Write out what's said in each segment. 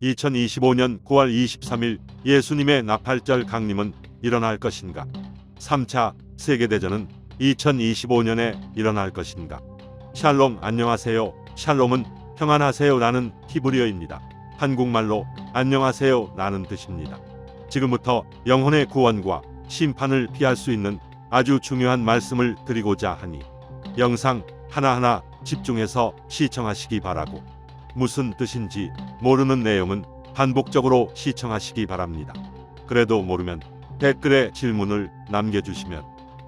2025년 9월 23일 예수님의 나팔절 강림은 일어날 것인가? 3차 세계대전은 2025년에 일어날 것인가? 샬롬, 안녕하세요. 샬롬은 평안하세요라는 히브리어입니다. 한국말로 안녕하세요 라는 뜻입니다. 지금부터 영혼의 구원과 심판을 피할 수 있는 아주 중요한 말씀을 드리고자 하니 영상 하나하나 집중해서 시청하시기 바라고, 무슨 뜻인지 모르는 내용은 반복적으로 시청하시기 바랍니다. 그래도 모르면 댓글에 질문을 남겨주시면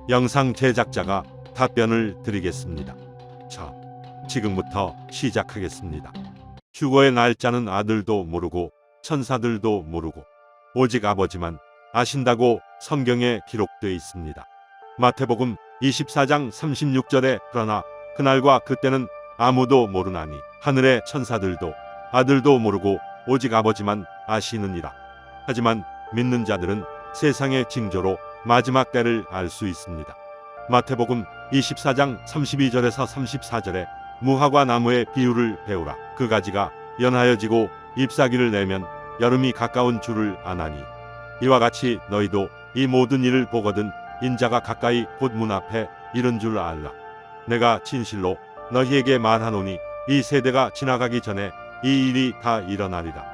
영상 제작자가 답변을 드리겠습니다. 자, 지금부터 시작하겠습니다. 휴거의 날짜는 아들도 모르고 천사들도 모르고 오직 아버지만 아신다고 성경에 기록되어 있습니다. 마태복음 24장 36절에 그러나 그날과 그때는 아무도 모르나니 하늘의 천사들도 아들도 모르고 오직 아버지만 아시느니라. 하지만 믿는 자들은 세상의 징조로 마지막 때를 알 수 있습니다. 마태복음 24장 32절에서 34절에 무화과 나무의 비유를 배우라. 그 가지가 연하여지고 잎사귀를 내면 여름이 가까운 줄을 아나니 이와 같이 너희도 이 모든 일을 보거든 인자가 가까이 곧 문 앞에 이른 줄 알라. 내가 진실로 너희에게 말하노니 이 세대가 지나가기 전에 이 일이 다 일어나리라.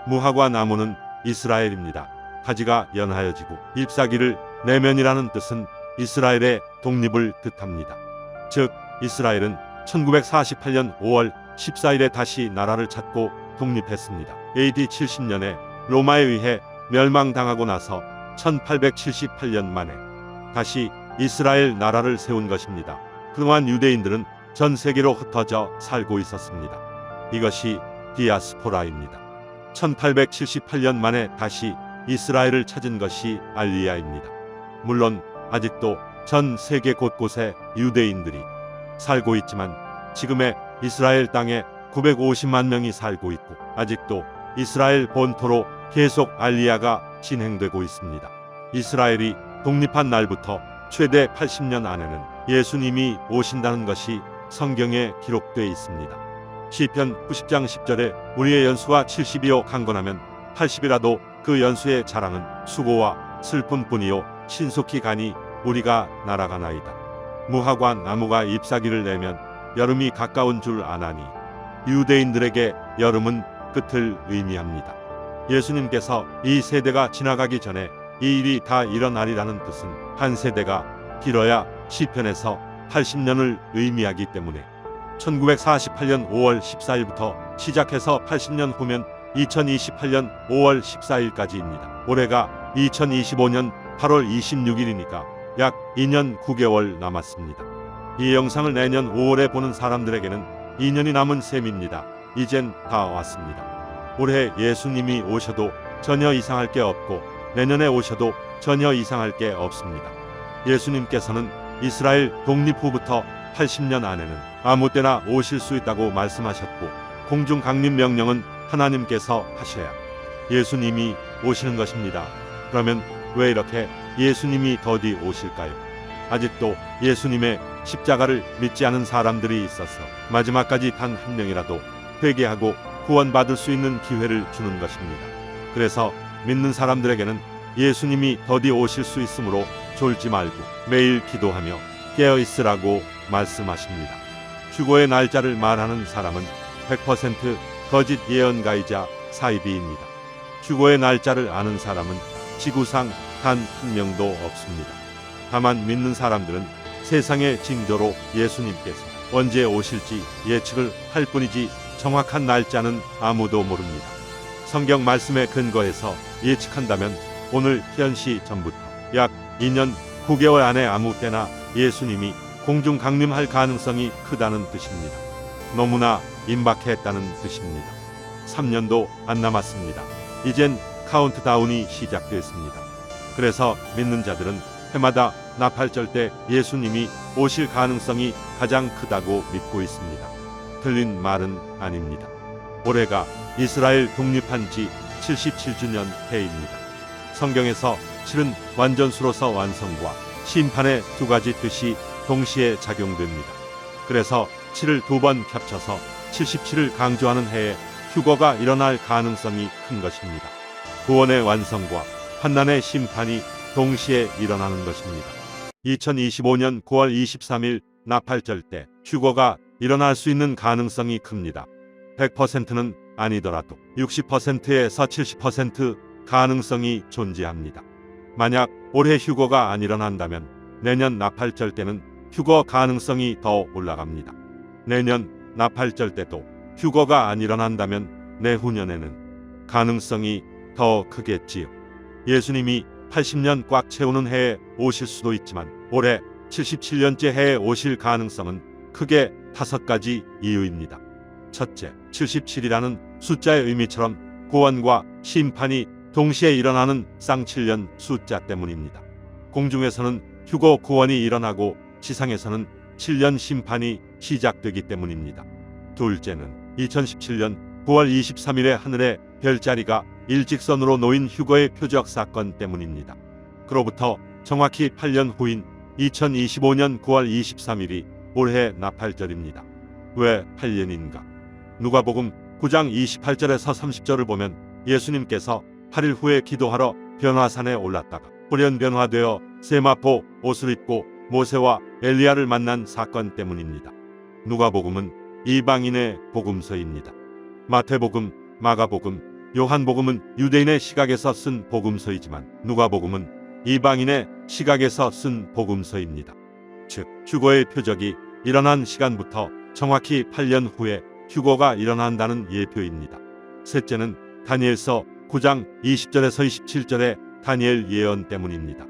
무화과 나무는 이스라엘입니다. 가지가 연하여지고 잎사귀를 내면이라는 뜻은 이스라엘의 독립을 뜻합니다. 즉 이스라엘은 1948년 5월 14일에 다시 나라를 찾고 독립했습니다. AD 70년에 로마에 의해 멸망당하고 나서 1878년 만에 다시 이스라엘 나라를 세운 것입니다. 그동안 유대인들은 전 세계로 흩어져 살고 있었습니다. 이것이 디아스포라입니다. 1878년 만에 다시 이스라엘을 찾은 것이 알리야입니다. 물론 아직도 전 세계 곳곳에 유대인들이 살고 있지만 지금의 이스라엘 땅에 950만 명이 살고 있고 아직도 이스라엘 본토로 계속 알리야가 진행되고 있습니다. 이스라엘이 독립한 날부터 최대 80년 안에는 예수님이 오신다는 것이 성경에 기록되어 있습니다. 시편 90장 10절에 우리의 연수가 70이요 강건하면 80이라도 그 연수의 자랑은 수고와 슬픔뿐이요 신속히 가니 우리가 날아가나이다. 무화과 나무가 잎사귀를 내면 여름이 가까운 줄 아나니 유대인들에게 여름은 끝을 의미합니다. 예수님께서 이 세대가 지나가기 전에 이 일이 다 일어나리라는 뜻은 한 세대가 길어야 시편에서 80년을 의미하기 때문에 1948년 5월 14일부터 시작해서 80년 후면 2028년 5월 14일까지입니다. 올해가 2025년 8월 26일이니까 약 2년 9개월 남았습니다. 이 영상을 내년 5월에 보는 사람들에게는 2년이 남은 셈입니다. 이젠 다 왔습니다. 올해 예수님이 오셔도 전혀 이상할 게 없고 내년에 오셔도 전혀 이상할 게 없습니다. 예수님께서는 이스라엘 독립 후부터 80년 안에는 아무 때나 오실 수 있다고 말씀하셨고 공중 강림 명령은 하나님께서 하셔야 예수님이 오시는 것입니다. 그러면 왜 이렇게 예수님이 더디 오실까요? 아직도 예수님의 십자가를 믿지 않은 사람들이 있어서 마지막까지 단 한 명이라도 회개하고 구원받을 수 있는 기회를 주는 것입니다. 그래서 믿는 사람들에게는 예수님이 더디 오실 수 있으므로 졸지 말고 매일 기도하며 깨어 있으라고 말씀하십니다. 휴거의 날짜를 말하는 사람은 100% 거짓 예언가이자 사이비입니다. 휴거의 날짜를 아는 사람은 지구상 단 한 명도 없습니다. 다만 믿는 사람들은 세상의 징조로 예수님께서 언제 오실지 예측을 할 뿐이지 정확한 날짜는 아무도 모릅니다. 성경 말씀에 근거해서 예측한다면 오늘 현시 전부터 약 2년 9개월 안에 아무 때나 예수님이 공중 강림할 가능성이 크다는 뜻입니다. 너무나 임박했다는 뜻입니다. 3년도 안 남았습니다. 이젠 카운트다운이 시작됐습니다. 그래서 믿는 자들은 해마다 나팔절 때 예수님이 오실 가능성이 가장 크다고 믿고 있습니다. 틀린 말은 아닙니다. 올해가 이스라엘 독립한 지 77주년 해입니다. 성경에서 7은 완전수로서 완성과 심판의 두 가지 뜻이 동시에 작용됩니다. 그래서 7을 두 번 겹쳐서 77을 강조하는 해에 휴거가 일어날 가능성이 큰 것입니다. 구원의 완성과 환난의 심판이 동시에 일어나는 것입니다. 2025년 9월 23일 나팔절 때 휴거가 일어날 수 있는 가능성이 큽니다. 100%는 아니더라도 60%에서 70% 가능성이 존재합니다. 만약 올해 휴거가 안 일어난다면 내년 나팔절 때는 휴거 가능성이 더 올라갑니다. 내년 나팔절 때도 휴거가 안 일어난다면 내후년에는 가능성이 더 크겠지요. 예수님이 80년 꽉 채우는 해에 오실 수도 있지만 올해 77년째 해에 오실 가능성은 크게 5가지 이유입니다. 첫째, 77이라는 숫자의 의미처럼 구원과 심판이 동시에 일어나는 쌍칠년 숫자 때문입니다. 공중에서는 휴거 구원이 일어나고 지상에서는 7년 심판이 시작되기 때문입니다. 둘째는 2017년 9월 23일에 하늘에 별자리가 일직선으로 놓인 휴거의 표적 사건 때문입니다. 그로부터 정확히 8년 후인 2025년 9월 23일이 올해 나팔절입니다. 왜 8년인가? 누가복음 9장 28절에서 30절을 보면 예수님께서 8일 후에 기도하러 변화산에 올랐다가 돌연변화되어 세마포 옷을 입고 모세와 엘리야를 만난 사건 때문입니다. 누가복음은 이방인의 복음서입니다. 마태복음, 마가복음, 요한복음은 유대인의 시각에서 쓴 복음서이지만 누가복음은 이방인의 시각에서 쓴 복음서입니다. 즉, 휴거의 표적이 일어난 시간부터 정확히 8년 후에 휴거가 일어난다는 예표입니다. 셋째는 다니엘서 9장 20절에서 27절의 다니엘 예언 때문입니다.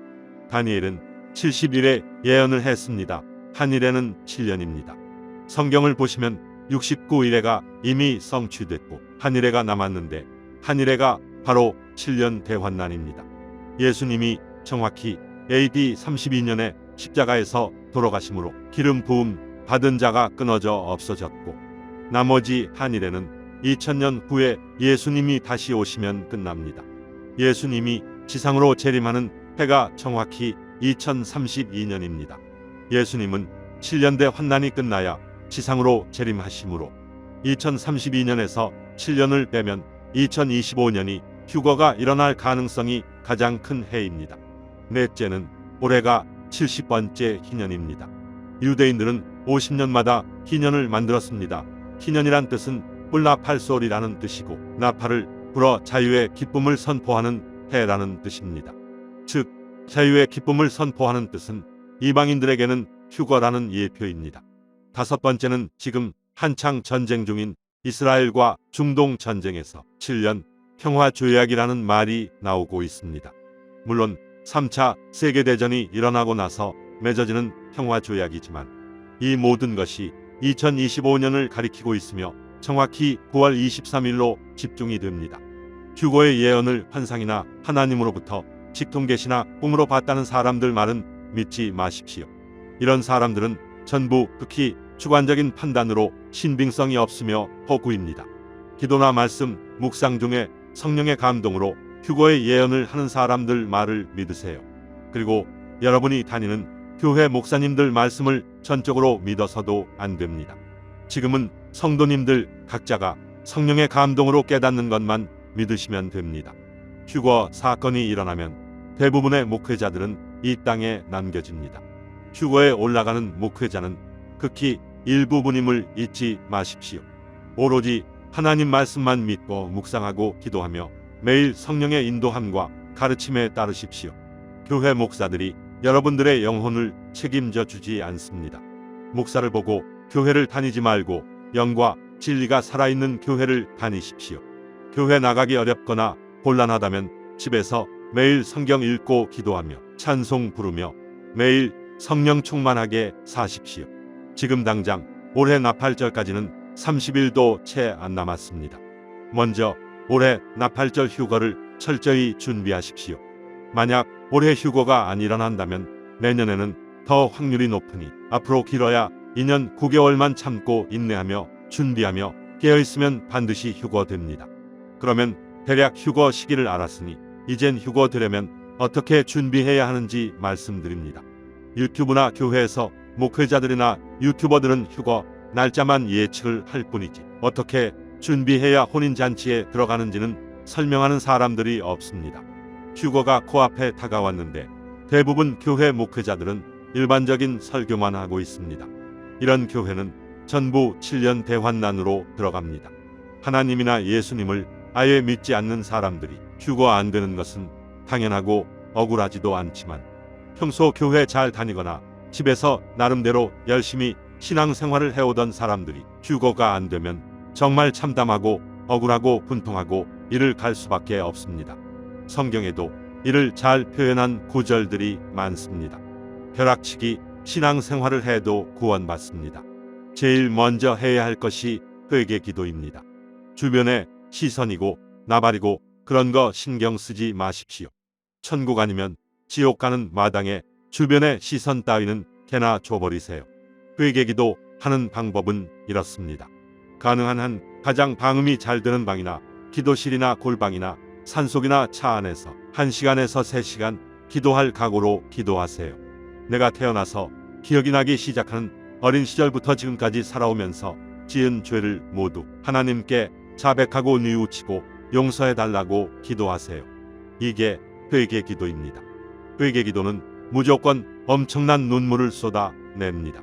다니엘은 70일의 예언을 했습니다. 한 일에는 7년입니다. 성경을 보시면 69일에가 이미 성취됐고 한 일에가 남았는데 한 일에가 바로 7년 대환난입니다. 예수님이 정확히 AD 32년에 십자가에서 돌아가심으로 기름 부음 받은 자가 끊어져 없어졌고 나머지 한 일에는 2000년 후에 예수님이 다시 오시면 끝납니다. 예수님이 지상으로 재림하는 해가 정확히 2032년입니다. 예수님은 7년대 환난이 끝나야 지상으로 재림하심으로 2032년에서 7년을 빼면 2025년이 휴거가 일어날 가능성이 가장 큰 해입니다. 넷째는 올해가 70번째 희년입니다. 유대인들은 50년마다 희년을 만들었습니다. 희년이란 뜻은 뿔나팔솔이라는 뜻이고 나팔을 불어 자유의 기쁨을 선포하는 해라는 뜻입니다. 즉, 자유의 기쁨을 선포하는 뜻은 이방인들에게는 휴거라는 예표입니다. 다섯 번째는 지금 한창 전쟁 중인 이스라엘과 중동 전쟁에서 7년 평화 조약이라는 말이 나오고 있습니다. 물론 3차 세계대전이 일어나고 나서 맺어지는 평화 조약이지만 이 모든 것이 2025년을 가리키고 있으며 정확히 9월 23일로 집중이 됩니다. 휴거의 예언을 환상이나 하나님으로부터 직통계시나 꿈으로 봤다는 사람들 말은 믿지 마십시오. 이런 사람들은 전부 극히 주관적인 판단으로 신빙성이 없으며 허구입니다. 기도나 말씀, 묵상 중에 성령의 감동으로 휴거의 예언을 하는 사람들 말을 믿으세요. 그리고 여러분이 다니는 교회 목사님들 말씀을 전적으로 믿어서도 안 됩니다. 지금은 성도님들 각자가 성령의 감동으로 깨닫는 것만 믿으시면 됩니다. 휴거 사건이 일어나면 대부분의 목회자들은 이 땅에 남겨집니다. 휴거에 올라가는 목회자는 극히 일부분임을 잊지 마십시오. 오로지 하나님 말씀만 믿고 묵상하고 기도하며 매일 성령의 인도함과 가르침에 따르십시오. 교회 목사들이 여러분들의 영혼을 책임져 주지 않습니다. 목사를 보고 교회를 다니지 말고 영과 진리가 살아있는 교회를 다니십시오. 교회 나가기 어렵거나 곤란하다면 집에서 매일 성경 읽고 기도하며 찬송 부르며 매일 성령 충만하게 사십시오. 지금 당장 올해 나팔절까지는 30일도 채 안 남았습니다. 먼저 올해 나팔절 휴거를 철저히 준비하십시오. 만약 올해 휴거가 안 일어난다면 내년에는 더 확률이 높으니 앞으로 길어야 2년 9개월만 참고 인내하며 준비하며 깨어있으면 반드시 휴거됩니다. 그러면 대략 휴거 시기를 알았으니 이젠 휴거 되려면 어떻게 준비해야 하는지 말씀드립니다. 유튜브나 교회에서 목회자들이나 유튜버들은 휴거 날짜만 예측을 할 뿐이지 어떻게 준비해야 혼인잔치에 들어가는지는 설명하는 사람들이 없습니다. 휴거가 코앞에 다가왔는데 대부분 교회 목회자들은 일반적인 설교만 하고 있습니다. 이런 교회는 전부 7년 대환난으로 들어갑니다. 하나님이나 예수님을 아예 믿지 않는 사람들이 휴거 안 되는 것은 당연하고 억울하지도 않지만 평소 교회 잘 다니거나 집에서 나름대로 열심히 신앙생활을 해오던 사람들이 휴거가 안 되면 정말 참담하고 억울하고 분통하고 이를 갈 수밖에 없습니다. 성경에도 이를 잘 표현한 구절들이 많습니다. 벼락치기 신앙생활을 해도 구원받습니다. 제일 먼저 해야 할 것이 회개 기도입니다. 주변에 시선이고 나발이고 그런 거 신경 쓰지 마십시오. 천국 아니면 지옥 가는 마당에 주변의 시선 따위는 개나 줘버리세요. 회개기도 하는 방법은 이렇습니다. 가능한 한 가장 방음이 잘 되는 방이나 기도실이나 골방이나 산속이나 차 안에서 1시간에서 3시간 기도할 각오로 기도하세요. 내가 태어나서 기억이 나기 시작하는 어린 시절부터 지금까지 살아오면서 지은 죄를 모두 하나님께 자백하고 뉘우치고 용서해달라고 기도하세요. 이게 회개기도입니다. 회개기도는 무조건 엄청난 눈물을 쏟아냅니다.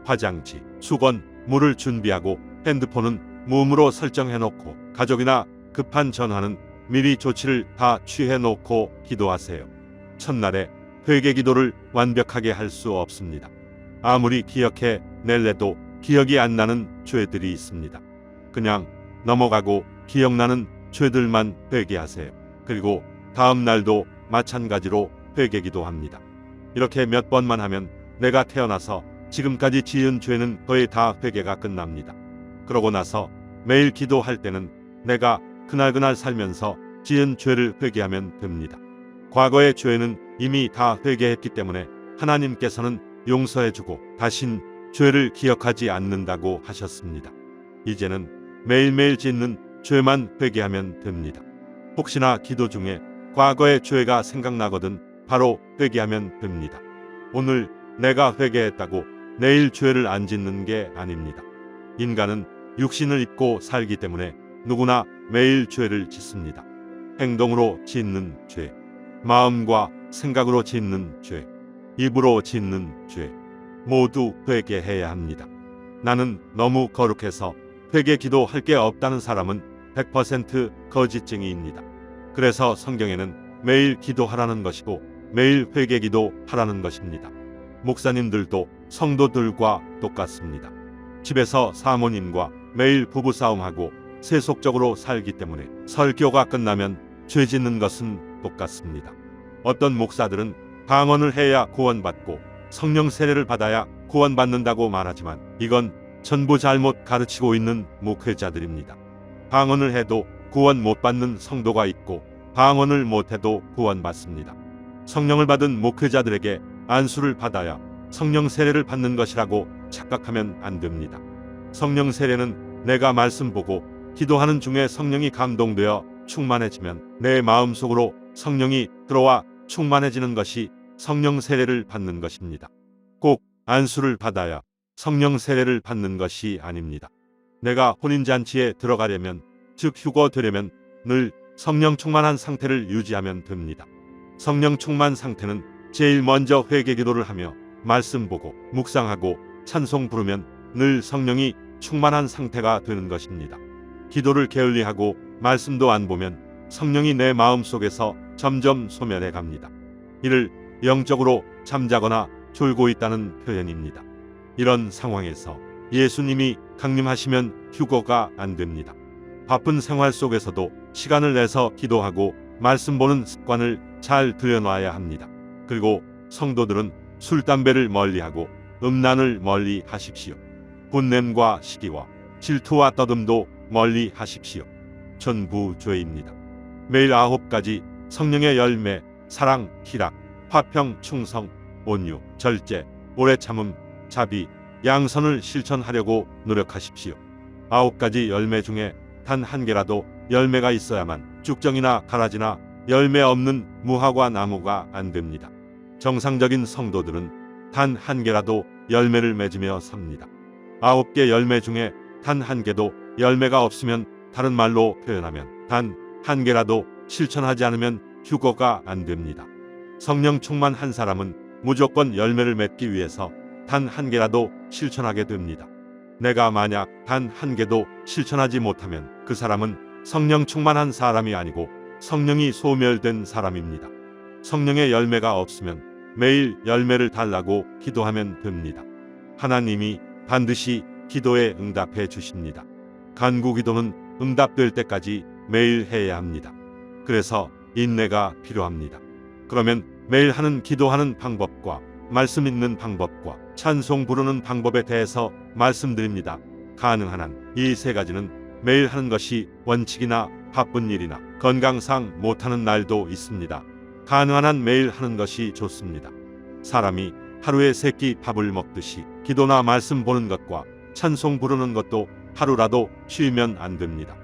화장지, 수건, 물을 준비하고 핸드폰은 무음으로 설정해놓고 가족이나 급한 전화는 미리 조치를 다 취해놓고 기도하세요. 첫날에 회개기도를 완벽하게 할 수 없습니다. 아무리 기억해 낼래도 기억이 안 나는 죄들이 있습니다. 그냥 넘어가고 기억나는 죄들만 회개하세요. 그리고 다음 날도 마찬가지로 회개기도합니다. 이렇게 몇 번만 하면 내가 태어나서 지금까지 지은 죄는 거의 다 회개가 끝납니다. 그러고 나서 매일 기도할 때는 내가 그날그날 살면서 지은 죄를 회개하면 됩니다. 과거의 죄는 이미 다 회개했기 때문에 하나님께서는 용서해주고 다신 죄를 기억하지 않는다고 하셨습니다. 이제는 매일매일 짓는 죄만 회개하면 됩니다. 혹시나 기도 중에 과거의 죄가 생각나거든 바로 회개하면 됩니다. 오늘 내가 회개했다고 내일 죄를 안 짓는 게 아닙니다. 인간은 육신을 입고 살기 때문에 누구나 매일 죄를 짓습니다. 행동으로 짓는 죄, 마음과 생각으로 짓는 죄, 입으로 짓는 죄 모두 회개해야 합니다. 나는 너무 거룩해서 회개 기도할 게 없다는 사람은 100% 거짓쟁이입니다. 그래서 성경에는 매일 기도하라는 것이고 매일 회개 기도하라는 것입니다. 목사님들도 성도들과 똑같습니다. 집에서 사모님과 매일 부부싸움하고 세속적으로 살기 때문에 설교가 끝나면 죄 짓는 것은 똑같습니다. 어떤 목사들은 방언을 해야 구원받고 성령 세례를 받아야 구원받는다고 말하지만 이건 전부 잘못 가르치고 있는 목회자들입니다. 방언을 해도 구원 못 받는 성도가 있고 방언을 못해도 구원받습니다. 성령을 받은 목회자들에게 안수를 받아야 성령 세례를 받는 것이라고 착각하면 안 됩니다. 성령 세례는 내가 말씀 보고 기도하는 중에 성령이 감동되어 충만해지면 내 마음속으로 성령이 들어와 충만해지는 것이 성령 세례를 받는 것입니다. 꼭 안수를 받아야 성령 세례를 받는 것이 아닙니다. 내가 혼인잔치에 들어가려면 즉 휴거 되려면 늘 성령 충만한 상태를 유지하면 됩니다. 성령 충만 상태는 제일 먼저 회개 기도를 하며 말씀 보고 묵상하고 찬송 부르면 늘 성령이 충만한 상태가 되는 것입니다. 기도를 게을리하고 말씀도 안 보면 성령이 내 마음속에서 점점 소멸해 갑니다. 이를 영적으로 잠자거나 졸고 있다는 표현입니다. 이런 상황에서 예수님이 강림하시면 휴거가 안 됩니다. 바쁜 생활 속에서도 시간을 내서 기도하고 말씀 보는 습관을 잘 들여놔야 합니다. 그리고 성도들은 술, 담배를 멀리하고 음란을 멀리 하십시오. 분냄과 시기와 질투와 떠듬도 멀리 하십시오. 전부 죄입니다. 매일 9가지 성령의 열매, 사랑, 희락, 화평, 충성, 온유, 절제, 오래 참음, 자비, 양선을 실천하려고 노력하십시오. 9가지 열매 중에 단 한 개라도 열매가 있어야만 쭉정이나 가라지나 열매 없는 무화과 나무가 안 됩니다. 정상적인 성도들은 단 한 개라도 열매를 맺으며 삽니다. 9개 열매 중에 단 한 개도 열매가 없으면 다른 말로 표현하면 단 한 개라도 실천하지 않으면 휴거가 안 됩니다. 성령 충만한 사람은 무조건 열매를 맺기 위해서 단 한 개라도 실천하게 됩니다. 내가 만약 단 한 개도 실천하지 못하면 그 사람은 성령 충만한 사람이 아니고 성령이 소멸된 사람입니다. 성령의 열매가 없으면 매일 열매를 달라고 기도하면 됩니다. 하나님이 반드시 기도에 응답해 주십니다. 간구 기도는 응답될 때까지 매일 해야 합니다. 그래서 인내가 필요합니다. 그러면 매일 하는 기도하는 방법과 말씀 읽는 방법과 찬송 부르는 방법에 대해서 말씀드립니다. 가능한 한 이 세 가지는 매일 하는 것이 원칙이나 바쁜 일이나 건강상 못하는 날도 있습니다. 가능한 한 매일 하는 것이 좋습니다. 사람이 하루에 세 끼 밥을 먹듯이 기도나 말씀 보는 것과 찬송 부르는 것도 하루라도 쉬면 안 됩니다.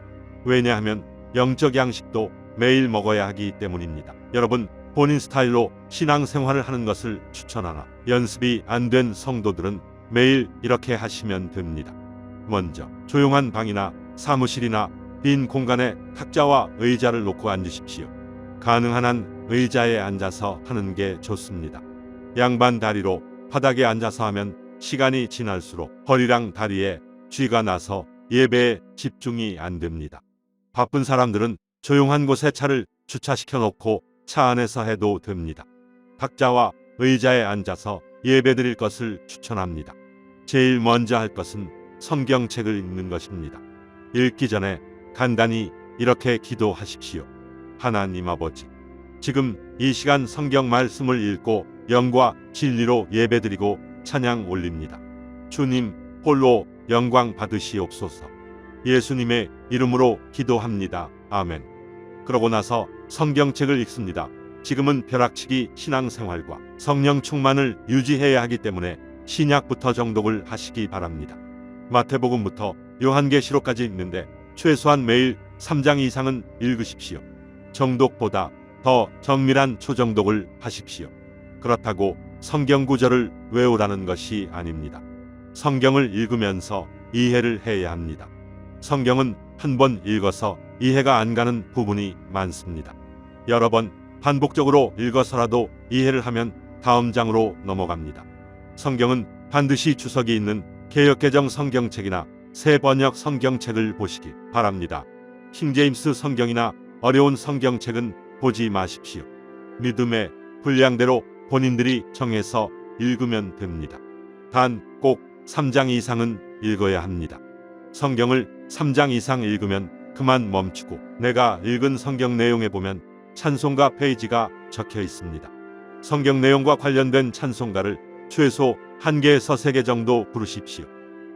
왜냐하면 영적 양식도 매일 먹어야 하기 때문입니다. 여러분, 본인 스타일로 신앙생활을 하는 것을 추천하나 연습이 안 된 성도들은 매일 이렇게 하시면 됩니다. 먼저 조용한 방이나 사무실이나 빈 공간에 탁자와 의자를 놓고 앉으십시오. 가능한 한 의자에 앉아서 하는 게 좋습니다. 양반 다리로 바닥에 앉아서 하면 시간이 지날수록 허리랑 다리에 쥐가 나서 예배에 집중이 안 됩니다. 바쁜 사람들은 조용한 곳에 차를 주차시켜 놓고 차 안에서 해도 됩니다. 탁자와 의자에 앉아서 예배드릴 것을 추천합니다. 제일 먼저 할 것은 성경책을 읽는 것입니다. 읽기 전에 간단히 이렇게 기도하십시오. 하나님 아버지, 지금 이 시간 성경 말씀을 읽고 영과 진리로 예배드리고 찬양 올립니다. 주님 홀로 영광 받으시옵소서. 예수님의 이름으로 기도합니다. 아멘. 그러고 나서 성경책을 읽습니다. 지금은 벼락치기 신앙생활과 성령 충만을 유지해야 하기 때문에 신약부터 정독을 하시기 바랍니다. 마태복음부터 요한계시록까지 읽는데 최소한 매일 3장 이상은 읽으십시오. 정독보다 더 정밀한 초정독을 하십시오. 그렇다고 성경 구절을 외우라는 것이 아닙니다. 성경을 읽으면서 이해를 해야 합니다. 성경은 한 번 읽어서 이해가 안 가는 부분이 많습니다. 여러 번 반복적으로 읽어서라도 이해를 하면 다음 장으로 넘어갑니다. 성경은 반드시 주석이 있는 개역개정 성경책이나 새 번역 성경책을 보시기 바랍니다. 킹제임스 성경이나 어려운 성경책은 보지 마십시오. 믿음의 분량대로 본인들이 정해서 읽으면 됩니다. 단 꼭 3장 이상은 읽어야 합니다. 성경을 3장 이상 읽으면 그만 멈추고 내가 읽은 성경 내용에 보면 찬송가 페이지가 적혀 있습니다. 성경 내용과 관련된 찬송가를 최소 1개에서 3개 정도 부르십시오.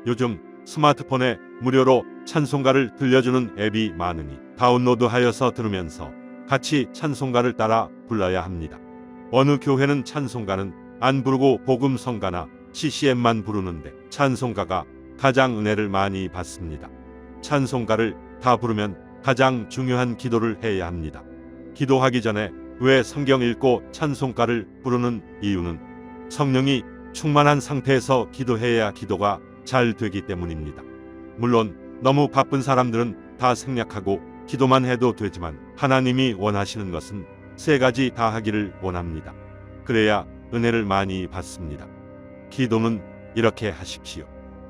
요즘 스마트폰에 무료로 찬송가를 들려주는 앱이 많으니 다운로드하여서 들으면서 같이 찬송가를 따라 불러야 합니다. 어느 교회는 찬송가는 안 부르고 복음성가나 CCM만 부르는데 찬송가가 가장 은혜를 많이 받습니다. 찬송가를 다 부르면 가장 중요한 기도를 해야 합니다. 기도하기 전에 왜 성경 읽고 찬송가를 부르는 이유는 성령이 충만한 상태에서 기도해야 기도가 잘 되기 때문입니다. 물론 너무 바쁜 사람들은 다 생략하고 기도만 해도 되지만 하나님이 원하시는 것은 3가지 다 하기를 원합니다. 그래야 은혜를 많이 받습니다. 기도는 이렇게 하십시오.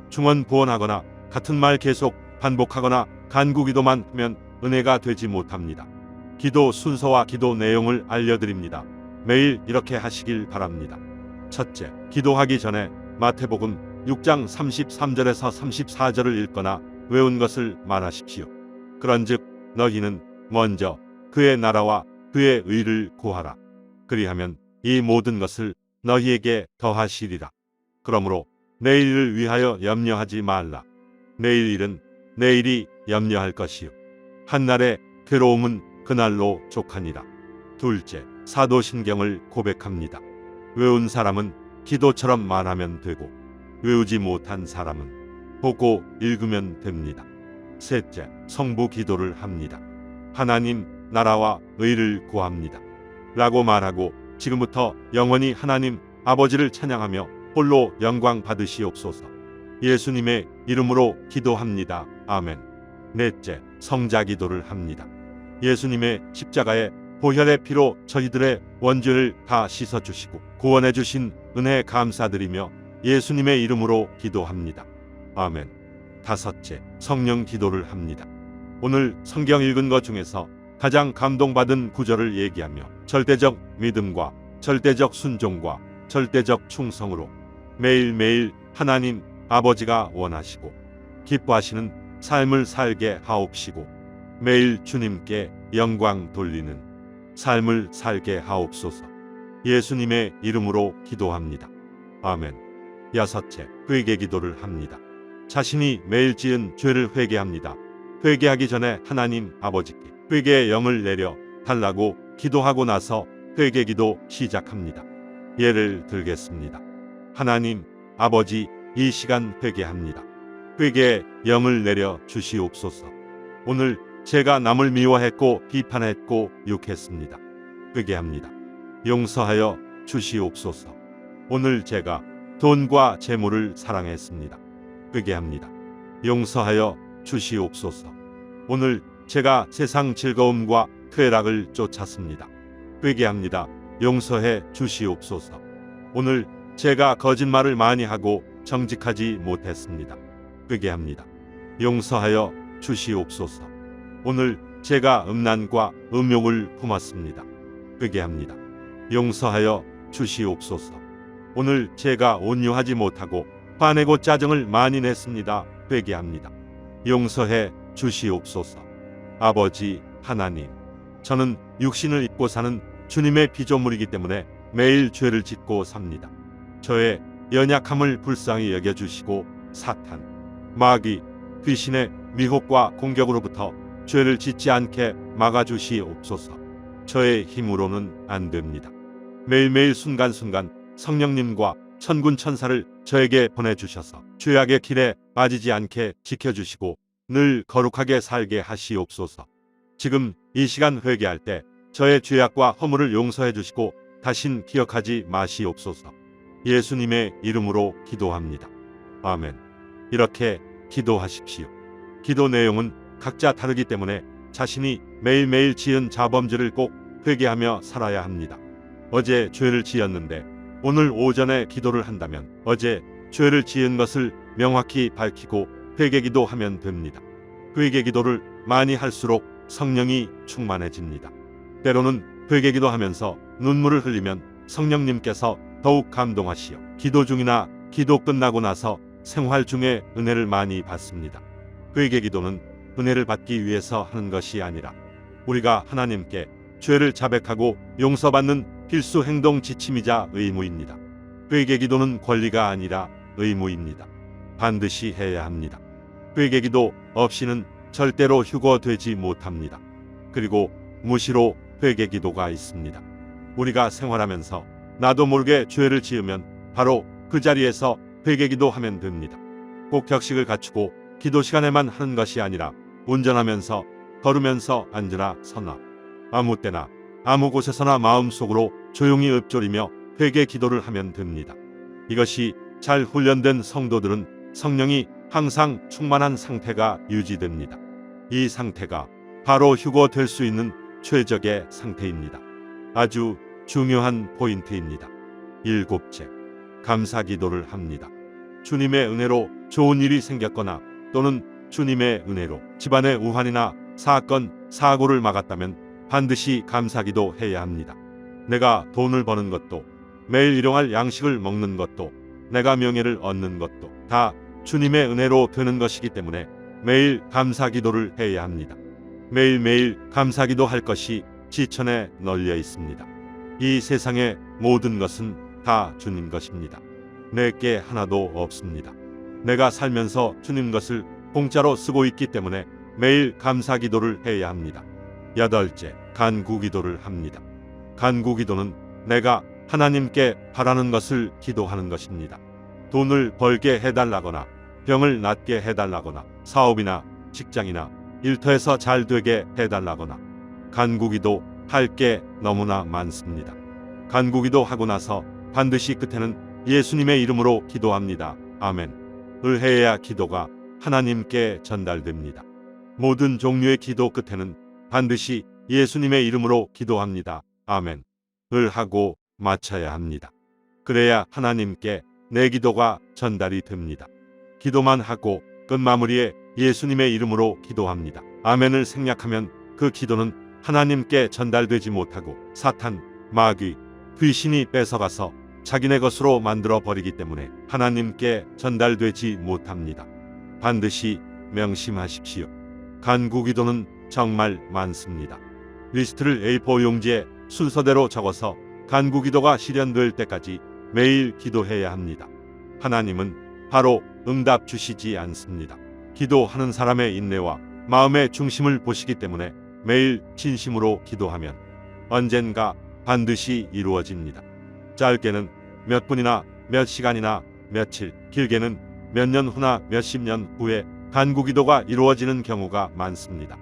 중언부언하거나 같은 말 계속 반복하거나 간구기도만 하면 은혜가 되지 못합니다. 기도 순서와 기도 내용을 알려드립니다. 매일 이렇게 하시길 바랍니다. 첫째, 기도하기 전에 마태복음 6장 33절에서 34절을 읽거나 외운 것을 말하십시오. 그런즉 너희는 먼저 그의 나라와 그의 의를 구하라. 그리하면 이 모든 것을 너희에게 더하시리라. 그러므로 내일을 위하여 염려하지 말라. 내일 일은 내일이 염려할 것이요. 한날의 괴로움은 그날로 족하니라. 둘째, 사도신경을 고백합니다. 외운 사람은 기도처럼 말하면 되고 외우지 못한 사람은 보고 읽으면 됩니다. 셋째, 성부 기도를 합니다. 하나님 나라와 의를 구합니다. 라고 말하고 지금부터 영원히 하나님 아버지를 찬양하며 홀로 영광 받으시옵소서. 예수님의 이름으로 기도합니다. 아멘. 넷째, 성자 기도를 합니다. 예수님의 십자가의 보혈의 피로 저희들의 원죄를 다 씻어주시고 구원해 주신 은혜에 감사드리며 예수님의 이름으로 기도합니다. 아멘. 다섯째, 성령 기도를 합니다. 오늘 성경 읽은 것 중에서 가장 감동받은 구절을 얘기하며 절대적 믿음과 절대적 순종과 절대적 충성으로 매일매일 하나님 아버지가 원하시고 기뻐하시는 삶을 살게 하옵시고 매일 주님께 영광 돌리는 삶을 살게 하옵소서. 예수님의 이름으로 기도합니다. 아멘. 여섯째, 회개 기도를 합니다. 자신이 매일 지은 죄를 회개합니다. 회개하기 전에 하나님 아버지께 회개의 영을 내려 달라고 기도하고 나서 회개 기도 시작합니다. 예를 들겠습니다. 하나님 아버지, 이 시간 회개합니다. 회개의 영을 내려 주시옵소서. 오늘 제가 남을 미워했고 비판했고 욕했습니다. 회개합니다. 용서하여 주시옵소서. 오늘 제가 돈과 재물을 사랑했습니다. 회개합니다. 용서하여 주시옵소서. 오늘 제가 세상 즐거움과 쾌락을 쫓았습니다. 회개합니다. 용서해 주시옵소서. 오늘 제가 거짓말을 많이 하고 정직하지 못했습니다. 회개합니다. 용서하여 주시옵소서. 오늘 제가 음란과 음욕을 품었습니다. 회개합니다. 용서하여 주시옵소서. 오늘 제가 온유하지 못하고 화내고 짜증을 많이 냈습니다. 회개합니다. 용서해 주시옵소서. 아버지 하나님, 저는 육신을 입고 사는 주님의 피조물이기 때문에 매일 죄를 짓고 삽니다. 저의 연약함을 불쌍히 여겨주시고 사탄, 마귀, 귀신의 미혹과 공격으로부터 죄를 짓지 않게 막아주시옵소서. 저의 힘으로는 안 됩니다. 매일매일 순간순간 성령님과 천군 천사를 저에게 보내주셔서 죄악의 길에 빠지지 않게 지켜주시고 늘 거룩하게 살게 하시옵소서. 지금 이 시간 회개할 때 저의 죄악과 허물을 용서해 주시고 다신 기억하지 마시옵소서. 예수님의 이름으로 기도합니다. 아멘. 이렇게 기도하십시오. 기도 내용은 각자 다르기 때문에 자신이 매일매일 지은 자범죄를 꼭 회개하며 살아야 합니다. 어제 죄를 지었는데 오늘 오전에 기도를 한다면 어제 죄를 지은 것을 명확히 밝히고 회개기도 하면 됩니다. 회개기도를 많이 할수록 성령이 충만해집니다. 때로는 회개기도 하면서 눈물을 흘리면 성령님께서 더욱 감동하시어 기도 중이나 기도 끝나고 나서 생활 중에 은혜를 많이 받습니다. 회개기도는 은혜를 받기 위해서 하는 것이 아니라 우리가 하나님께 죄를 자백하고 용서받는 필수 행동 지침이자 의무입니다. 회개기도는 권리가 아니라 의무입니다. 반드시 해야 합니다. 회개기도 없이는 절대로 휴거되지 못합니다. 그리고 무시로 회개기도가 있습니다. 우리가 생활하면서 나도 모르게 죄를 지으면 바로 그 자리에서 회개기도 하면 됩니다. 꼭 격식을 갖추고 기도 시간에만 하는 것이 아니라 운전하면서, 걸으면서, 앉으나 서나 아무 때나 아무 곳에서나 마음속으로 조용히 읊조리며 회개 기도를 하면 됩니다. 이것이 잘 훈련된 성도들은 성령이 항상 충만한 상태가 유지됩니다. 이 상태가 바로 휴거될 수 있는 최적의 상태입니다. 아주 중요한 포인트입니다. 일곱째, 감사 기도를 합니다. 주님의 은혜로 좋은 일이 생겼거나 또는 주님의 은혜로 집안의 우환이나 사건, 사고를 막았다면 반드시 감사기도 해야 합니다. 내가 돈을 버는 것도, 매일 일용할 양식을 먹는 것도, 내가 명예를 얻는 것도 다 주님의 은혜로 되는 것이기 때문에 매일 감사기도를 해야 합니다. 매일매일 감사기도 할 것이 지천에 널려 있습니다. 이 세상의 모든 것은 다 주님 것입니다. 내게 하나도 없습니다. 내가 살면서 주님 것을 공짜로 쓰고 있기 때문에 매일 감사기도를 해야 합니다. 여덟째, 간구기도를 합니다. 간구기도는 내가 하나님께 바라는 것을 기도하는 것입니다. 돈을 벌게 해달라거나 병을 낫게 해달라거나 사업이나 직장이나 일터에서 잘 되게 해달라거나 간구기도 할 게 너무나 많습니다. 간구기도 하고 나서 반드시 끝에는 예수님의 이름으로 기도합니다. 아멘. 의해야 기도가 하나님께 전달됩니다. 모든 종류의 기도 끝에는 반드시 예수님의 이름으로 기도합니다. 아멘. 을 하고 마쳐야 합니다. 그래야 하나님께 내 기도가 전달이 됩니다. 기도만 하고 끝마무리에 예수님의 이름으로 기도합니다. 아멘을 생략하면 그 기도는 하나님께 전달되지 못하고 사탄, 마귀, 귀신이 뺏어가서 자기네 것으로 만들어 버리기 때문에 하나님께 전달되지 못합니다. 반드시 명심하십시오. 간구기도는 정말 많습니다. 리스트를 A4 용지에 순서대로 적어서 간구기도가 실현될 때까지 매일 기도해야 합니다. 하나님은 바로 응답 주시지 않습니다. 기도하는 사람의 인내와 마음의 중심을 보시기 때문에 매일 진심으로 기도하면 언젠가 반드시 이루어집니다. 짧게는 몇 분이나 몇 시간이나 며칠, 길게는 몇 년 후나 몇십 년 후에 간구기도가 이루어지는 경우가 많습니다.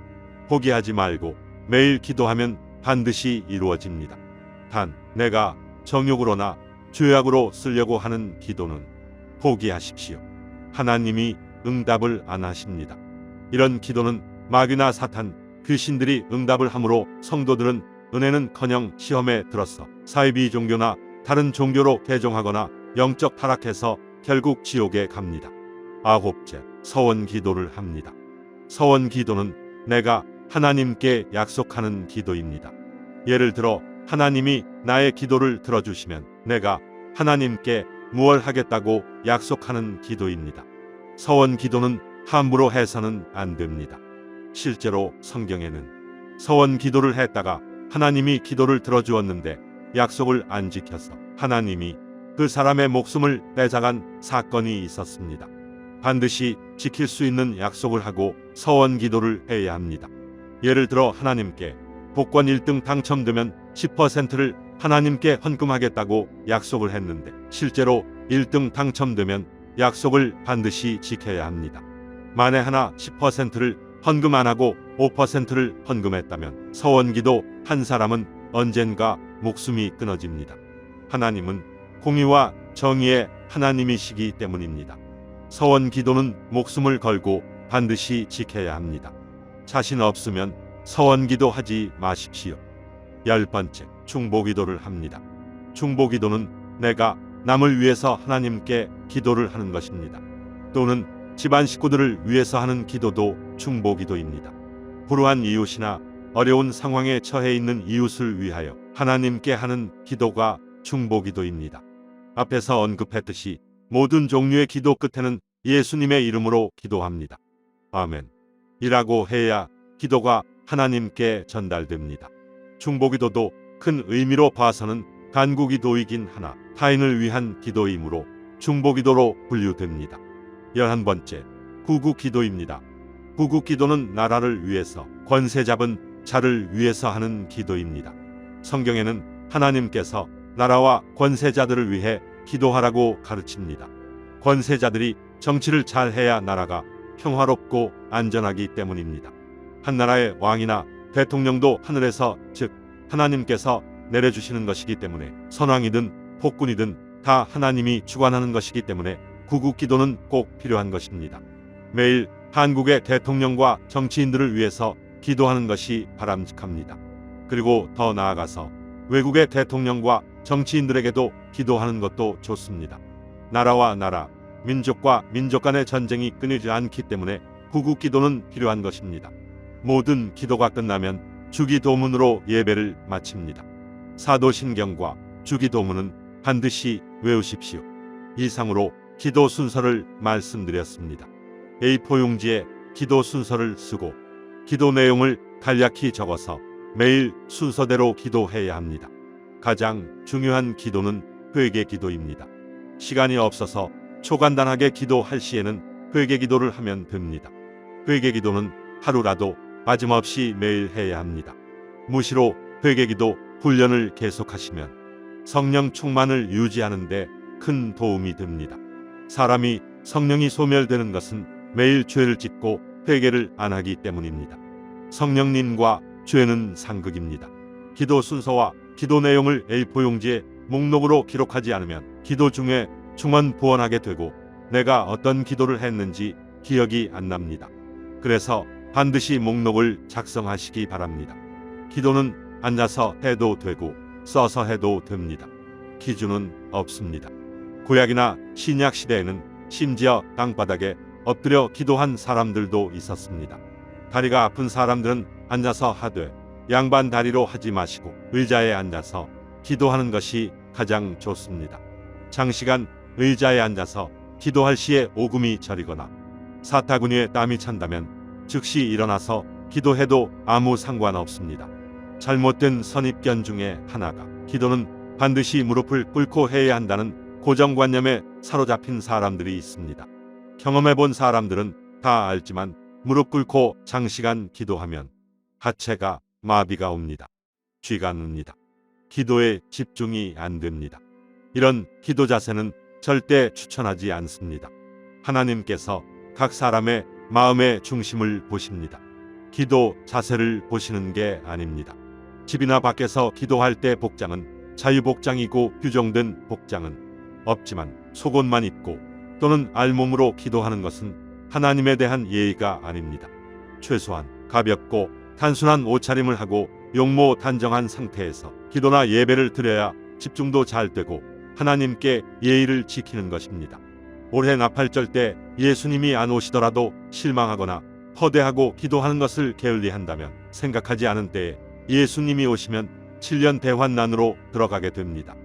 포기하지 말고 매일 기도하면 반드시 이루어집니다. 단 내가 정욕으로나 죄악으로 쓰려고 하는 기도는 포기하십시오. 하나님이 응답을 안 하십니다. 이런 기도는 마귀나 사탄, 귀신들이 응답을 함으로 성도들은 은혜는커녕 시험에 들어서 사이비 종교나 다른 종교로 개종하거나 영적 타락해서 결국 지옥에 갑니다. 아홉째, 서원 기도를 합니다. 서원 기도는 내가 하나님께 약속하는 기도입니다. 예를 들어 하나님이 나의 기도를 들어주시면 내가 하나님께 무엇 하겠다고 약속하는 기도입니다. 서원 기도는 함부로 해서는 안 됩니다. 실제로 성경에는 서원 기도를 했다가 하나님이 기도를 들어주었는데 약속을 안 지켜서 하나님이 그 사람의 목숨을 빼앗아간 사건이 있었습니다. 반드시 지킬 수 있는 약속을 하고 서원 기도를 해야 합니다. 예를 들어 하나님께 복권 1등 당첨되면 10%를 하나님께 헌금하겠다고 약속을 했는데 실제로 1등 당첨되면 약속을 반드시 지켜야 합니다. 만에 하나 10%를 헌금 안 하고 5%를 헌금했다면 서원기도 한 사람은 언젠가 목숨이 끊어집니다. 하나님은 공의와 정의의 하나님이시기 때문입니다. 서원기도는 목숨을 걸고 반드시 지켜야 합니다. 자신 없으면 서원기도 하지 마십시오. 10번째, 중보기도를 합니다. 중보기도는 내가 남을 위해서 하나님께 기도를 하는 것입니다. 또는 집안 식구들을 위해서 하는 기도도 중보기도입니다. 불우한 이웃이나 어려운 상황에 처해 있는 이웃을 위하여 하나님께 하는 기도가 중보기도입니다. 앞에서 언급했듯이 모든 종류의 기도 끝에는 예수님의 이름으로 기도합니다. 아멘. 이라고 해야 기도가 하나님께 전달됩니다. 중보기도도 큰 의미로 봐서는 간구기도이긴 하나 타인을 위한 기도이므로 중보기도로 분류됩니다. 11번째, 구국기도입니다. 구국기도는 나라를 위해서 권세 잡은 자를 위해서 하는 기도입니다. 성경에는 하나님께서 나라와 권세자들을 위해 기도하라고 가르칩니다. 권세자들이 정치를 잘해야 나라가 평화롭고 안전하기 때문입니다. 한 나라의 왕이나 대통령도 하늘에서 즉 하나님께서 내려주시는 것이기 때문에 선왕이든 폭군이든 다 하나님이 주관하는 것이기 때문에 구국기도는 꼭 필요한 것입니다. 매일 한국의 대통령과 정치인들을 위해서 기도하는 것이 바람직합니다. 그리고 더 나아가서 외국의 대통령과 정치인들에게도 기도하는 것도 좋습니다. 나라와 나라, 민족과 민족 간의 전쟁이 끊이지 않기 때문에 구국기도는 필요한 것입니다. 모든 기도가 끝나면 주기도문으로 예배를 마칩니다. 사도신경과 주기도문은 반드시 외우십시오. 이상으로 기도 순서를 말씀드렸습니다. A4 용지에 기도 순서를 쓰고 기도 내용을 간략히 적어서 매일 순서대로 기도해야 합니다. 가장 중요한 기도는 회개 기도입니다. 시간이 없어서 초간단하게 기도할 시에는 회개 기도를 하면 됩니다. 회개 기도는 하루라도 빠짐없이 매일 해야 합니다. 무시로 회개 기도 훈련을 계속하시면 성령 충만을 유지하는 데 큰 도움이 됩니다. 사람이 성령이 소멸되는 것은 매일 죄를 짓고 회개를 안 하기 때문입니다. 성령님과 죄는 상극입니다. 기도 순서와 기도 내용을 A4 용지에 목록으로 기록하지 않으면 기도 중에 중언부언하게 되고 내가 어떤 기도를 했는지 기억이 안 납니다. 그래서 반드시 목록을 작성하시기 바랍니다. 기도는 앉아서 해도 되고 써서 해도 됩니다. 기준은 없습니다. 구약이나 신약 시대에는 심지어 땅바닥에 엎드려 기도한 사람들도 있었습니다. 다리가 아픈 사람들은 앉아서 하되 양반 다리로 하지 마시고 의자에 앉아서 기도하는 것이 가장 좋습니다. 장시간 의자에 앉아서 기도할 시에 오금이 저리거나 사타구니에 땀이 찬다면 즉시 일어나서 기도해도 아무 상관없습니다. 잘못된 선입견 중에 하나가 기도는 반드시 무릎을 꿇고 해야 한다는 고정관념에 사로잡힌 사람들이 있습니다. 경험해본 사람들은 다 알지만 무릎 꿇고 장시간 기도하면 하체가 마비가 옵니다. 쥐가 눕니다. 기도에 집중이 안 됩니다. 이런 기도 자세는 절대 추천하지 않습니다. 하나님께서 각 사람의 마음의 중심을 보십니다. 기도 자세를 보시는 게 아닙니다. 집이나 밖에서 기도할 때 복장은 자유복장이고 규정된 복장은 없지만 속옷만 입고 또는 알몸으로 기도하는 것은 하나님에 대한 예의가 아닙니다. 최소한 가볍고 단순한 옷차림을 하고 용모 단정한 상태에서 기도나 예배를 드려야 집중도 잘 되고 하나님께 예의를 지키는 것입니다. 올해 나팔절 때 예수님이 안 오시더라도 실망하거나 허대하고 기도하는 것을 게을리한다면 생각하지 않은 때에 예수님이 오시면 7년 대환난으로 들어가게 됩니다.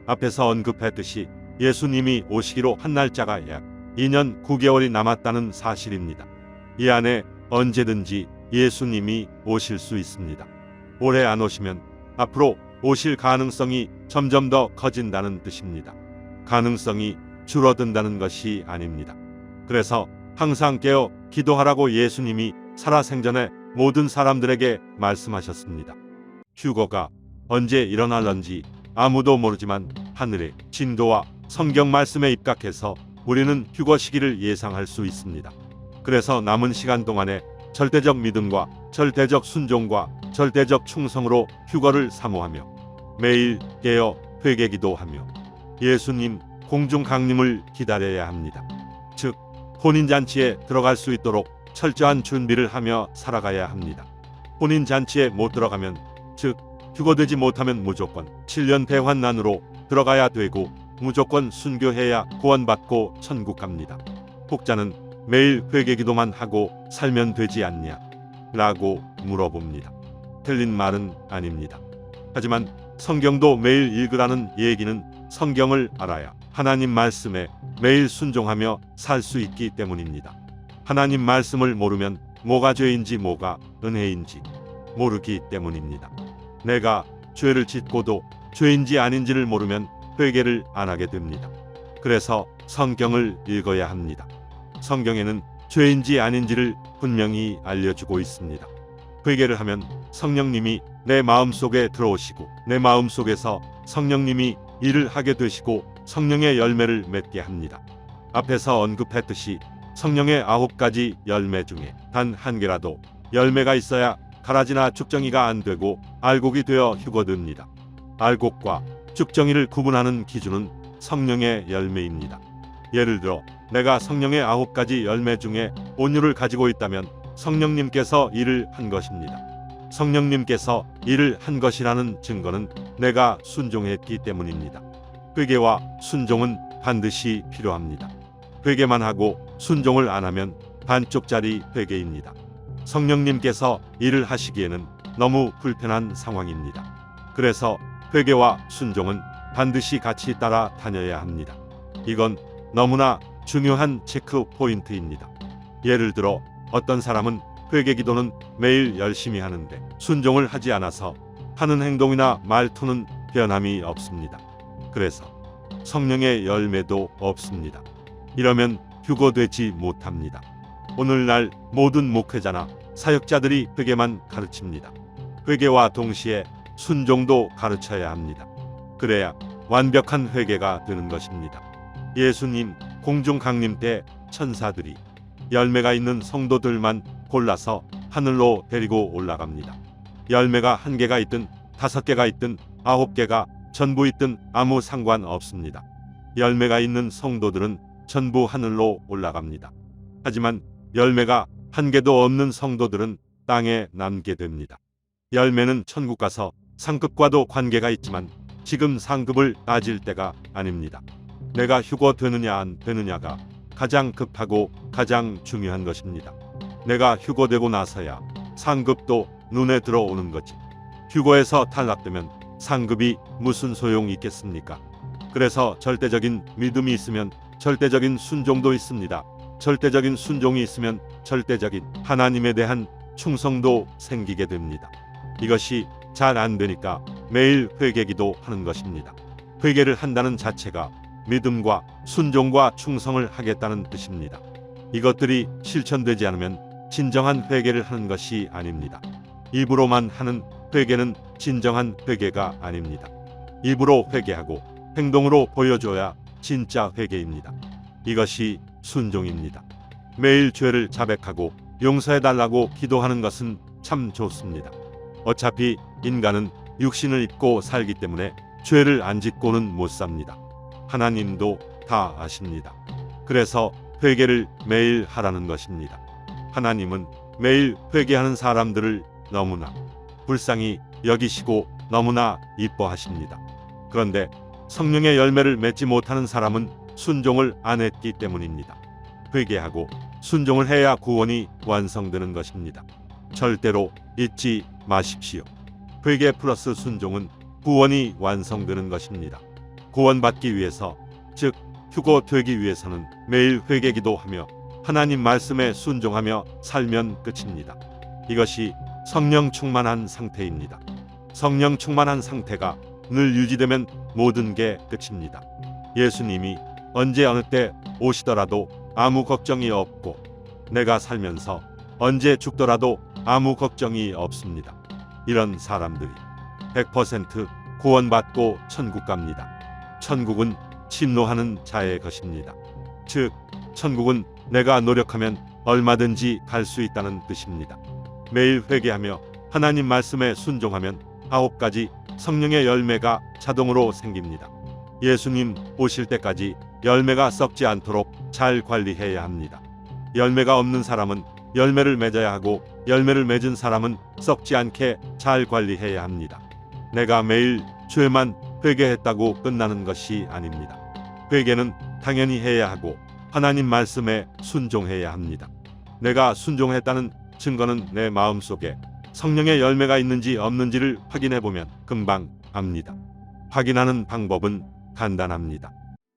앞에서 언급했듯이 예수님이 오시기로 한 날짜가 약 2년 9개월이 남았다는 사실입니다. 이 안에 언제든지 예수님이 오실 수 있습니다. 올해 안 오시면 앞으로 오실 가능성이 점점 더 커진다는 뜻입니다. 가능성이 줄어든다는 것이 아닙니다. 그래서 항상 깨어 기도하라고 예수님이 살아생전에 모든 사람들에게 말씀하셨습니다. 휴거가 언제 일어날런지 아무도 모르지만 하늘의 진도와 성경 말씀에 입각해서 우리는 휴거 시기를 예상할 수 있습니다. 그래서 남은 시간 동안에 절대적 믿음과 절대적 순종과 절대적 충성으로 휴거를 사모하며 매일 깨어 회개기도하며 예수님 공중 강림을 기다려야 합니다. 즉 혼인잔치에 들어갈 수 있도록 철저한 준비를 하며 살아가야 합니다. 혼인잔치에 못 들어가면 즉 휴거되지 못하면 무조건 7년 대환난으로 들어가야 되고 무조건 순교해야 구원받고 천국 갑니다. 혹자는 매일 회개기도만 하고 살면 되지 않냐? 라고 물어봅니다. 틀린 말은 아닙니다. 하지만 성경도 매일 읽으라는 얘기는 성경을 알아야 하나님 말씀에 매일 순종하며 살 수 있기 때문입니다. 하나님 말씀을 모르면 뭐가 죄인지 뭐가 은혜인지 모르기 때문입니다. 내가 죄를 짓고도 죄인지 아닌지를 모르면 회개를 안 하게 됩니다. 그래서 성경을 읽어야 합니다. 성경에는 죄인지 아닌지를 분명히 알려주고 있습니다. 회개를 하면 성령님이 내 마음속에 들어오시고 내 마음속에서 성령님이 일을 하게 되시고 성령의 열매를 맺게 합니다. 앞에서 언급했듯이 성령의 9가지 열매 중에 단 한 개라도 열매가 있어야 가라지나 죽정이가 안 되고 알곡이 되어 휴거됩니다. 알곡과 죽정이를 구분하는 기준은 성령의 열매입니다. 예를 들어 내가 성령의 9가지 열매 중에 온유를 가지고 있다면 성령님께서 일을 한 것입니다. 성령님께서 일을 한 것이라는 증거는 내가 순종했기 때문입니다. 회개와 순종은 반드시 필요합니다. 회개만 하고 순종을 안 하면 반쪽짜리 회개입니다. 성령님께서 일을 하시기에는 너무 불편한 상황입니다. 그래서 회개와 순종은 반드시 같이 따라 다녀야 합니다. 이건 너무나 중요한 체크 포인트입니다. 예를 들어 어떤 사람은 회개기도는 매일 열심히 하는데 순종을 하지 않아서 하는 행동이나 말투는 변함이 없습니다. 그래서 성령의 열매도 없습니다. 이러면 휴거되지 못합니다. 오늘날 모든 목회자나 사역자들이 회개만 가르칩니다. 회개와 동시에 순종도 가르쳐야 합니다. 그래야 완벽한 회개가 되는 것입니다. 예수님 공중 강림 때 천사들이 열매가 있는 성도들만 골라서 하늘로 데리고 올라갑니다. 열매가 1개가 있든 5개가 있든 9개가 전부 있든 아무 상관없습니다. 열매가 있는 성도들은 전부 하늘로 올라갑니다. 하지만 열매가 한 개도 없는 성도들은 땅에 남게 됩니다. 열매는 천국 가서 상급과도 관계가 있지만 지금 상급을 따질 때가 아닙니다. 내가 휴거 되느냐 안 되느냐가 가장 급하고 가장 중요한 것입니다. 내가 휴거되고 나서야 상급도 눈에 들어오는 거지. 휴거에서 탈락되면 상급이 무슨 소용이 있겠습니까? 그래서 절대적인 믿음이 있으면 절대적인 순종도 있습니다. 절대적인 순종이 있으면 절대적인 하나님에 대한 충성도 생기게 됩니다. 이것이 잘 안 되니까 매일 회개기도 하는 것입니다. 회개를 한다는 자체가 믿음과 순종과 충성을 하겠다는 뜻입니다. 이것들이 실천되지 않으면 진정한 회개를 하는 것이 아닙니다. 입으로만 하는 회개는 진정한 회개가 아닙니다. 입으로 회개하고 행동으로 보여줘야 진짜 회개입니다. 이것이 순종입니다. 매일 죄를 자백하고 용서해달라고 기도하는 것은 참 좋습니다. 어차피 인간은 육신을 입고 살기 때문에 죄를 안 짓고는 못 삽니다. 하나님도 다 아십니다. 그래서 회개를 매일 하라는 것입니다. 하나님은 매일 회개하는 사람들을 너무나 불쌍히 여기시고 너무나 이뻐하십니다. 그런데 성령의 열매를 맺지 못하는 사람은 순종을 안 했기 때문입니다. 회개하고 순종을 해야 구원이 완성되는 것입니다. 절대로 잊지 마십시오. 회개 플러스 순종은 구원이 완성되는 것입니다. 구원받기 위해서, 즉 휴거되기 위해서는 매일 회개기도하며 하나님 말씀에 순종하며 살면 끝입니다. 이것이 성령 충만한 상태입니다. 성령 충만한 상태가 늘 유지되면 모든 게 끝입니다. 예수님이 언제 어느 때 오시더라도 아무 걱정이 없고 내가 살면서 언제 죽더라도 아무 걱정이 없습니다. 이런 사람들이 100% 구원받고 천국 갑니다. 천국은 침노하는 자의 것입니다. 즉 천국은 내가 노력하면 얼마든지 갈 수 있다는 뜻입니다. 매일 회개하며 하나님 말씀에 순종하면 9가지 성령의 열매가 자동으로 생깁니다. 예수님 오실 때까지 열매가 썩지 않도록 잘 관리해야 합니다. 열매가 없는 사람은 열매를 맺어야 하고 열매를 맺은 사람은 썩지 않게 잘 관리해야 합니다. 내가 매일 죄만 회개했다고 끝나는 것이 아닙니다. 회개는 당연히 해야 하고 하나님 말씀에 순종해야 합니다. 내가 순종했다는 증거는 내 마음속에 성령의 열매가 있는지 없는지를 확인해 보면 금방 압니다. 확인하는 방법은 간단합니다.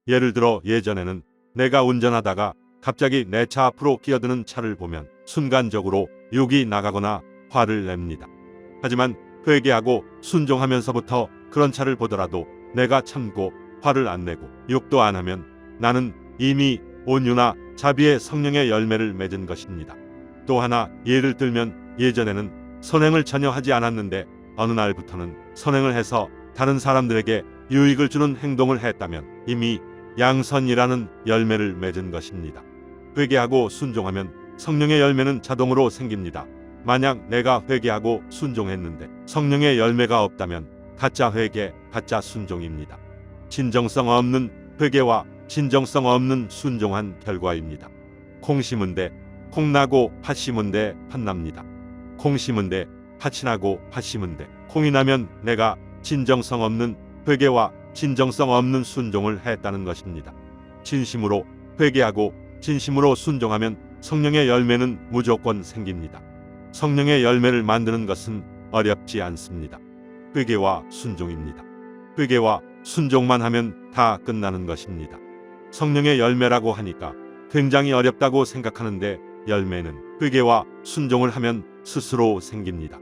예를 들어 예전에는 내가 운전하다가 갑자기 내 차 앞으로 끼어드는 차를 보면 순간적으로 욕이 나가거나 화를 냅니다. 하지만 회개하고 순종하면서부터 그런 차를 보더라도 내가 참고 화를 안 내고 욕도 안 하면 나는 이미 온유나 자비의 성령의 열매를 맺은 것입니다. 또 하나 예를 들면 예전에는 선행을 전혀 하지 않았는데 어느 날부터는 선행을 해서 다른 사람들에게 유익을 주는 행동을 했다면 이미 양선이라는 열매를 맺은 것입니다. 회개하고 순종하면 성령의 열매는 자동으로 생깁니다. 만약 내가 회개하고 순종했는데 성령의 열매가 없다면 가짜 회개, 가짜 순종입니다. 진정성 없는 회개와 진정성 없는 순종한 결과입니다. 콩 심은 데 콩 나고 팥 심은 데 팥 납니다. 콩 심은 데 팥이 나고 팥 심은 데 콩이 나면 내가 진정성 없는 회개와 진정성 없는 순종을 했다는 것입니다. 진심으로 회개하고 진심으로 순종하면 성령의 열매는 무조건 생깁니다. 성령의 열매를 만드는 것은 어렵지 않습니다. 회개와 순종입니다. 회개와 순종만 하면 다 끝나는 것입니다. 성령의 열매라고 하니까 굉장히 어렵다고 생각하는데 열매는 회개와 순종을 하면 스스로 생깁니다.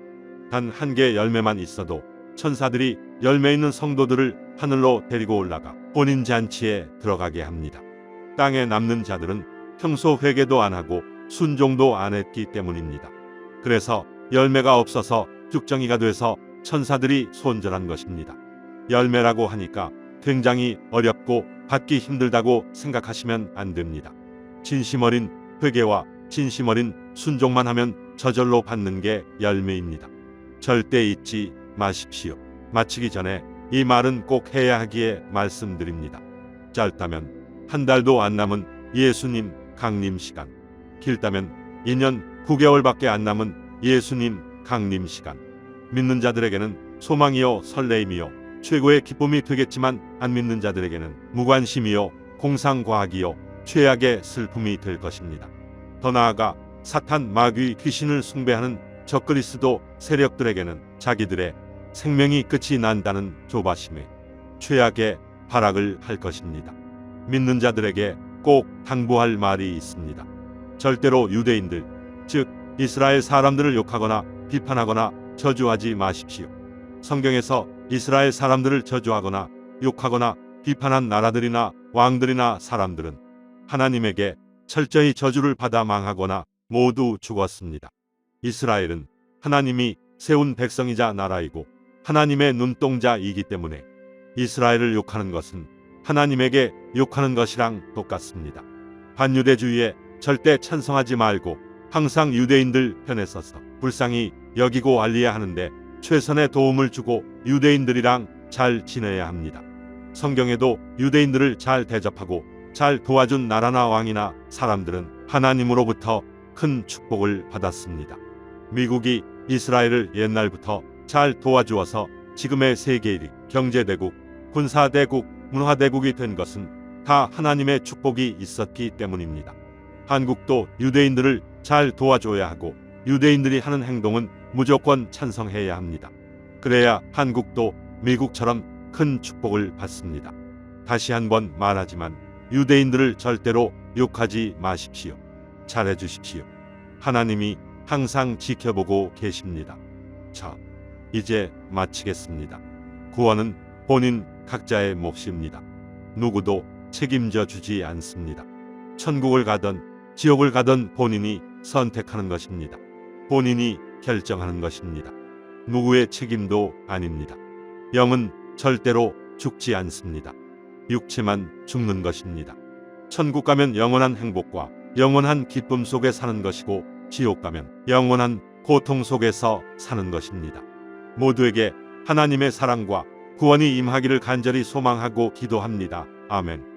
단 한 개의 열매만 있어도 천사들이 열매 있는 성도들을 하늘로 데리고 올라가 혼인 잔치에 들어가게 합니다. 땅에 남는 자들은 평소 회개도 안 하고 순종도 안 했기 때문입니다. 그래서 열매가 없어서 죽정이가 돼서 천사들이 손절한 것입니다. 열매라고 하니까 굉장히 어렵고 받기 힘들다고 생각하시면 안 됩니다. 진심 어린 회개와 진심 어린 순종만 하면 저절로 받는 게 열매입니다. 절대 잊지 마십시오. 마치기 전에 이 말은 꼭 해야 하기에 말씀드립니다. 짧다면 한 달도 안 남은 예수님 강림 시간, 길다면 2년 9개월밖에 안 남은 예수님 강림 시간. 믿는 자들에게는 소망이요 설레임이요 최고의 기쁨이 되겠지만 안 믿는 자들에게는 무관심이요 공상과학이요 최악의 슬픔이 될 것입니다. 더 나아가 사탄, 마귀, 귀신을 숭배하는 적그리스도 세력들에게는 자기들의 생명이 끝이 난다는 조바심에 최악의 발악을 할 것입니다. 믿는 자들에게 꼭 당부할 말이 있습니다. 절대로 유대인들, 즉 이스라엘 사람들을 욕하거나 비판하거나 저주하지 마십시오. 성경에서 이스라엘 사람들을 저주하거나 욕하거나 비판한 나라들이나 왕들이나 사람들은 하나님에게 철저히 저주를 받아 망하거나 모두 죽었습니다. 이스라엘은 하나님이 세운 백성이자 나라이고 하나님의 눈동자이기 때문에 이스라엘을 욕하는 것은 하나님에게 욕하는 것이랑 똑같습니다. 반유대주의에 절대 찬성하지 말고 항상 유대인들 편에 서서 불쌍히 여기고 알려야 하는데 최선의 도움을 주고 유대인들이랑 잘 지내야 합니다. 성경에도 유대인들을 잘 대접하고 잘 도와준 나라나 왕이나 사람들은 하나님으로부터 큰 축복을 받았습니다. 미국이 이스라엘을 옛날부터 잘 도와주어서 지금의 세계 1위 경제대국, 군사대국, 문화대국이 된 것은 다 하나님의 축복이 있었기 때문입니다. 한국도 유대인들을 잘 도와줘야 하고 유대인들이 하는 행동은 무조건 찬성해야 합니다. 그래야 한국도 미국처럼 큰 축복을 받습니다. 다시 한번 말하지만 유대인들을 절대로 욕하지 마십시오. 잘해 주십시오. 하나님이 항상 지켜보고 계십니다. 자, 이제 마치겠습니다. 구원은 본인 각자의 몫입니다. 누구도 책임져 주지 않습니다. 천국을 가든 지옥을 가든 본인이 선택하는 것입니다. 본인이 결정하는 것입니다. 누구의 책임도 아닙니다. 영은 절대로 죽지 않습니다. 육체만 죽는 것입니다. 천국 가면 영원한 행복과 영원한 기쁨 속에 사는 것이고 지옥 가면 영원한 고통 속에서 사는 것입니다. 모두에게 하나님의 사랑과 구원이 임하기를 간절히 소망하고 기도합니다. 아멘.